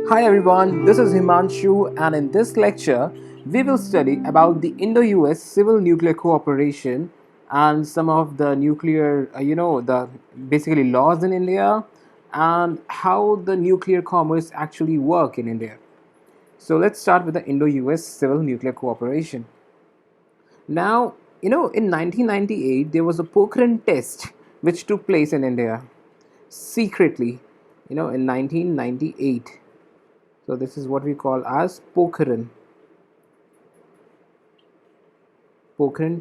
Hi everyone, this is Himanshu, and in this lecture, we will study about the Indo-US civil nuclear cooperation and some of the nuclear, the basically laws in India and how the nuclear commerce actually work in India. So let's start with the Indo-US civil nuclear cooperation. Now, in 1998, there was a Pokhran test which took place in India secretly, in 1998. So this is what we call as Pokhran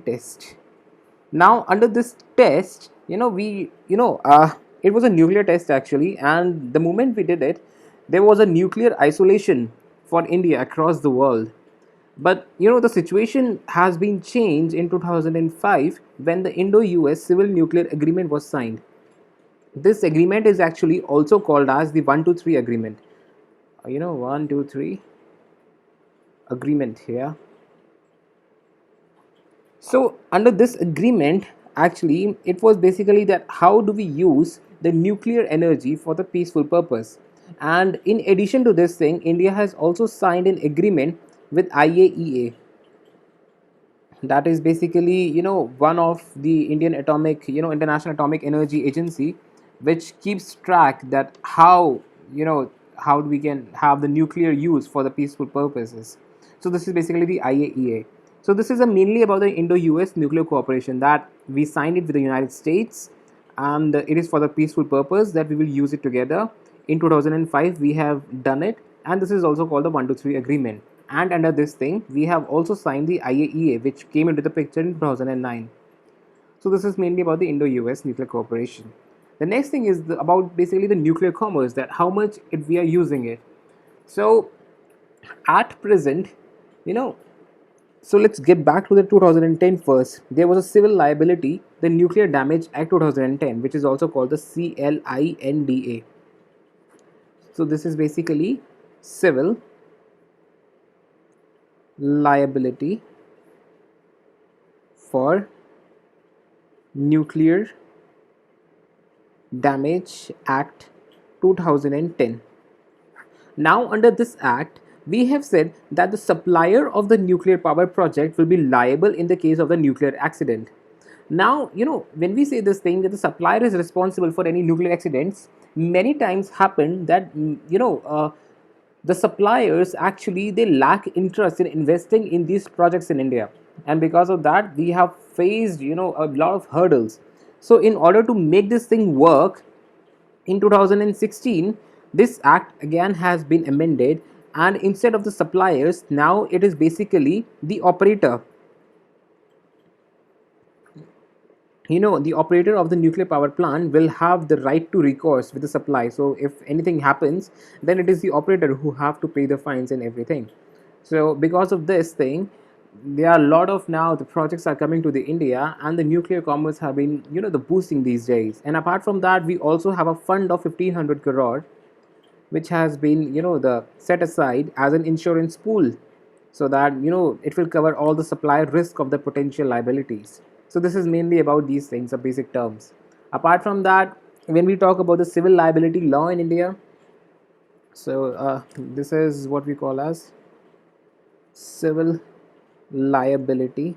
test. Now under this test, it was a nuclear test actually, and the moment we did it, there was a nuclear isolation for India across the world. But the situation has been changed in 2005 when the Indo-US civil nuclear agreement was signed. This agreement is actually also called as the 123 agreement. 123 agreement here. So, under this agreement, actually, it was basically that how do we use the nuclear energy for the peaceful purpose? And in addition to this thing, India has also signed an agreement with IAEA. That is basically, one of the Indian Atomic, International Atomic Energy Agency, which keeps track that how we can have the nuclear use for the peaceful purposes. So this is basically the IAEA. So this is mainly about the Indo-US nuclear cooperation that we signed it with the United States, and it is for the peaceful purpose that we will use it together. In 2005, we have done it, and this is also called the 123 agreement. And under this thing, we have also signed the IAEA, which came into the picture in 2009. So this is mainly about the Indo-US nuclear cooperation. The next thing is about basically the nuclear commerce, that how much we are using it. So at present, you know, so let's get back to the 2010 first. There was a civil liability, the Nuclear Damage Act 2010, which is also called the CLINDA. So this is basically civil liability for Nuclear Damage Act 2010. Now, under this act, we have said that the supplier of the nuclear power project will be liable in the case of the nuclear accident. Now, when we say this thing that the supplier is responsible for any nuclear accidents, many times happen that, the suppliers actually they lack interest in investing in these projects in India, and because of that we have faced a lot of hurdles. So in order to make this thing work, in 2016 this act again has been amended, and instead of the suppliers, now it is basically the operator. The operator of the nuclear power plant will have the right to recourse with the supply. So if anything happens, then it is the operator who have to pay the fines and everything. So because of this thing, there are a lot of now the projects are coming to the India, and the nuclear commerce have been the boosting these days. And apart from that, we also have a fund of 1500 crore which has been the set aside as an insurance pool, so that it will cover all the supply risk of the potential liabilities. So this is mainly about these things, the basic terms. Apart from that, when we talk about the civil liability law in India, so this is what we call as civil liability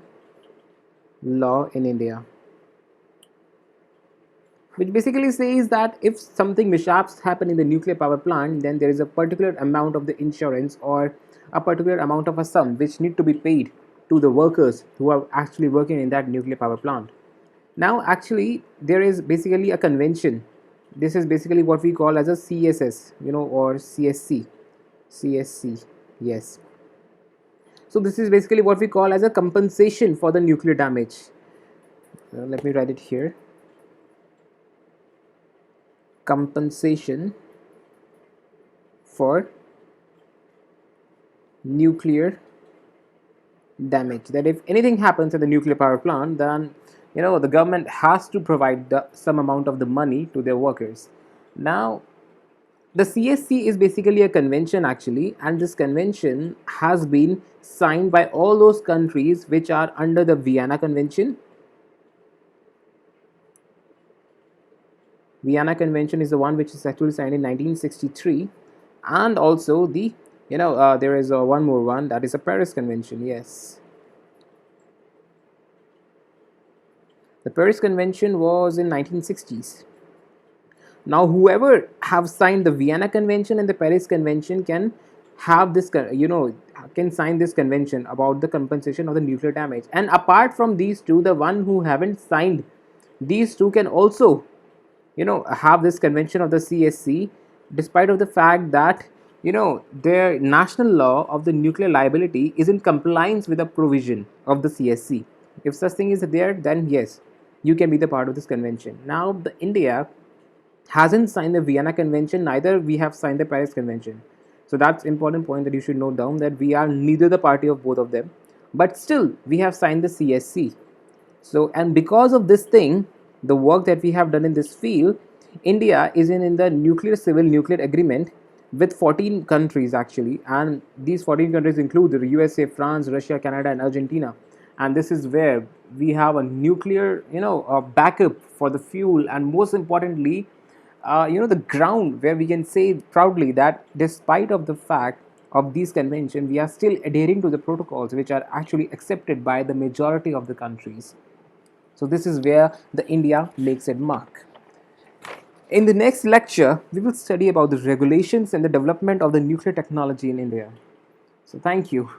law in India, which basically says that if something mishaps happen in the nuclear power plant, then there is a particular amount of the insurance or a particular amount of a sum which need to be paid to the workers who are actually working in that nuclear power plant. Now actually there is basically a convention. This is basically what we call as a CSS, or CSC, yes. So this is basically what we call as a compensation for the nuclear damage. Let me write it here. Compensation for nuclear damage, that if anything happens at the nuclear power plant, then the government has to provide some amount of the money to their workers. Now the CSC is basically a convention actually, and this convention has been signed by all those countries which are under the Vienna Convention. Vienna Convention is the one which is actually signed in 1963, and also the there is one more one, that is a Paris Convention. Yes, the Paris Convention was in 1960s. Now, whoever have signed the Vienna Convention and the Paris Convention can have this, can sign this convention about the compensation of the nuclear damage. And apart from these two, the one who haven't signed these two can also, have this convention of the CSC, despite of the fact that their national law of the nuclear liability is in compliance with the provision of the CSC. If such thing is there, then yes, you can be the part of this convention. Now, the India hasn't signed the Vienna Convention, neither we have signed the Paris Convention. So that's important point that you should note down, that we are neither the party of both of them, but still we have signed the CSC. So, and because of this thing, the work that we have done in this field, India is in the nuclear civil nuclear agreement with 14 countries actually, and these 14 countries include the USA, France, Russia, Canada, and Argentina. And this is where we have a nuclear, backup for the fuel, and most importantly, the ground where we can say proudly that despite of the fact of these conventions, we are still adhering to the protocols which are actually accepted by the majority of the countries. So this is where the India makes its mark. In the next lecture, we will study about the regulations and the development of the nuclear technology in India. So thank you.